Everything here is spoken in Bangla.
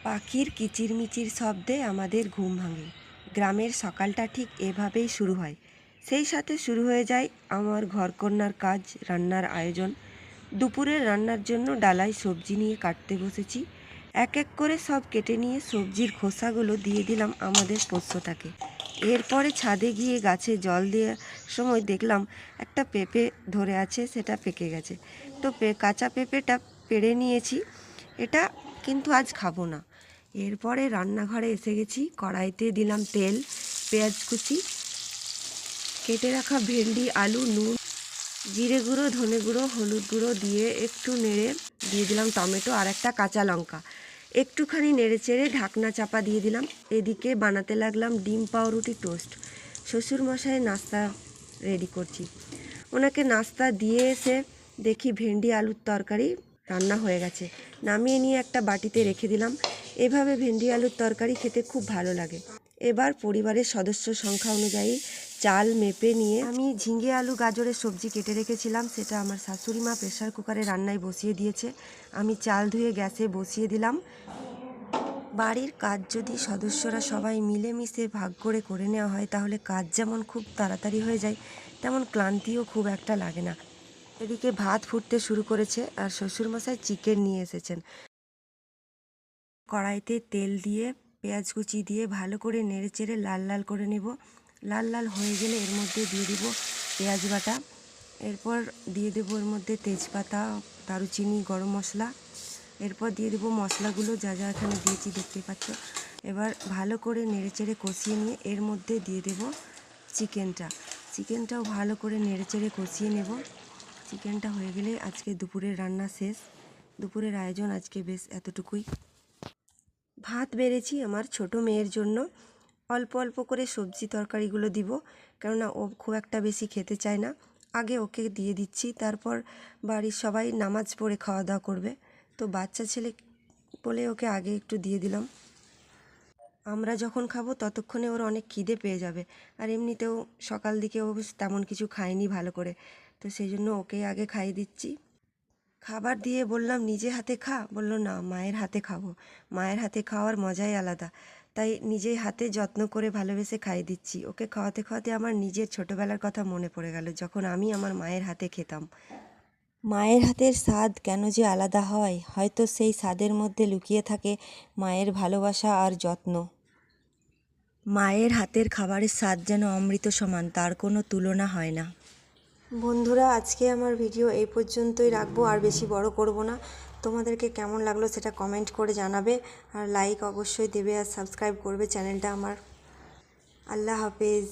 পাখির কিচিরমিচির শব্দে আমাদের ঘুম ভাঙে। গ্রামের সকালটা ঠিক এভাবেই শুরু হয়। সেই সাথে শুরু হয়ে যায় আমার ঘরকন্নার কাজ, রান্নার আয়োজন। দুপুরের রান্নার জন্য ডালায় সবজি নিয়ে কাটতে বসেছি। এক এক করে সব কেটে নিয়ে সবজির খোসাগুলো দিয়ে দিলাম আমাদের পোষ্যটাকে। এরপরে ছাদে গিয়ে গাছে জল দেওয়ার সময় দেখলাম একটা পেঁপে ধরে আছে, সেটা পেকে গেছে। তো কাঁচা পেঁপেটা পেড়ে নিয়েছি। এটা কিন্তু আজ খাবো না। এরপরে রান্নাঘরে এসে গেছি। কড়াইতে দিলাম তেল, পেঁয়াজ কুচি, কেটে রাখা ভেন্ডি, আলু, নুন, জিরে গুঁড়ো, ধনে গুঁড়ো, হলুদ গুঁড়ো দিয়ে একটু নেড়ে দিয়ে দিলাম টমেটো আর একটা কাঁচা লঙ্কা। একটুখানি নেড়ে চেড়ে ঢাকনা চাপা দিয়ে দিলাম। এদিকে বানাতে লাগলাম ডিম পাউরুটি টোস্ট। শ্বশুরমশাই নাস্তা রেডি করছি। ওনাকে নাস্তা দিয়ে এসে দেখি ভেন্ডি আলুর তরকারি রান্না হয়ে গেছে। নামিয়ে নিয়ে একটা বাটিতে রেখে দিলাম। এভাবে ভেন্ডি আলুর তরকারি খেতে খুব ভালো লাগে। এবার পরিবারের সদস্য সংখ্যা অনুযায়ী চাল মেপে নিয়ে আমি ঝিঙে, আলু, গাজরের সবজি কেটে রেখেছিলাম, সেটা আমার শাশুড়ি মা প্রেসার কুকারে রান্নায় বসিয়ে দিয়েছে। আমি চাল ধুয়ে গ্যাসে বসিয়ে দিলাম। বাড়ির কাজ যদি সদস্যরা সবাই মিলেমিশে ভাগ করে করে নেওয়া হয়, তাহলে কাজ যেমন খুব তাড়াতাড়ি হয়ে যায়, তেমন ক্লান্তিও খুব একটা লাগে না। এদিকে ভাত ফুটতে শুরু করেছে আর শ্বশুরমশাই চিকেন নিয়ে এসেছেন। কড়াইতে তেল দিয়ে পেঁয়াজ কুচি দিয়ে ভালো করে নেড়ে চেড়ে লাল লাল করে নেব। লাল লাল হয়ে গেলে এর মধ্যে দিয়ে দেবো পেঁয়াজ বাটা। এরপর দিয়ে দেবো এর মধ্যে তেজপাতা, দারুচিনি, গরম মশলা। এরপর দিয়ে দেবো মশলাগুলো যা যা এখানে দিয়েছি দেখতে পাচ্ছ। এবার ভালো করে নেড়ে চেড়ে কষিয়ে নিয়ে এর মধ্যে দিয়ে দেবো চিকেনটাও ভালো করে নেড়ে চেড়ে কষিয়ে নেব। চিকেনটা হয়ে গেলে আজকে দুপুরের রান্না শেষ। দুপুরের আয়োজন আজকে বেশ এতটুকুই। ভাত বেড়েছি আমার ছোট মেয়ের জন্য। অল্প অল্প করে সবজি তরকারিগুলো দিব, কেননা ও খুব একটা বেশি খেতে চায় না। আগে ওকে দিয়ে দিচ্ছি, তারপর বাড়ির সবাই নামাজ পড়ে খাওয়া দাওয়া করবে। তো বাচ্চা ছেলে বলে ওকে আগে একটু দিয়ে দিলাম। আমরা যখন খাবো ততক্ষণে ওর অনেক খিদে পেয়ে যাবে। আর এমনিতেও সকাল দিকে ও তেমন কিছু খায়নি ভালো করে, তো সেই জন্য ওকে আগে খাইয়ে দিচ্ছি। খাবার দিয়ে বললাম নিজে হাতে খা, বললো না মায়ের হাতে খাবো। মায়ের হাতে খাওয়ার মজাই আলাদা। তাই নিজের হাতে যত্ন করে ভালোবেসে খাইয়ে দিচ্ছি। ওকে খাওয়াতে খাওয়াতে আমার নিজের ছোটোবেলার কথা মনে পড়ে গেল, যখন আমি আমার মায়ের হাতে খেতাম। মায়ের হাতের স্বাদ কেন যে আলাদা হয়, হয়তো সেই স্বাদের মধ্যে লুকিয়ে থাকে মায়ের ভালোবাসা আর যত্ন। মায়ের হাতের খাবারের স্বাদ যেন অমৃত সমান, তার কোনো তুলনা হয় না। বন্ধুরা, আজকে আমার ভিডিও এই পর্যন্তই রাখবো, আর বেশি বড় করব না। তোমাদেরকে কেমন লাগলো সেটা কমেন্ট করে জানাবে, আর লাইক অবশ্যই দেবে আর সাবস্ক্রাইব করবে চ্যানেলটা আমার। আল্লাহ হাফেজ।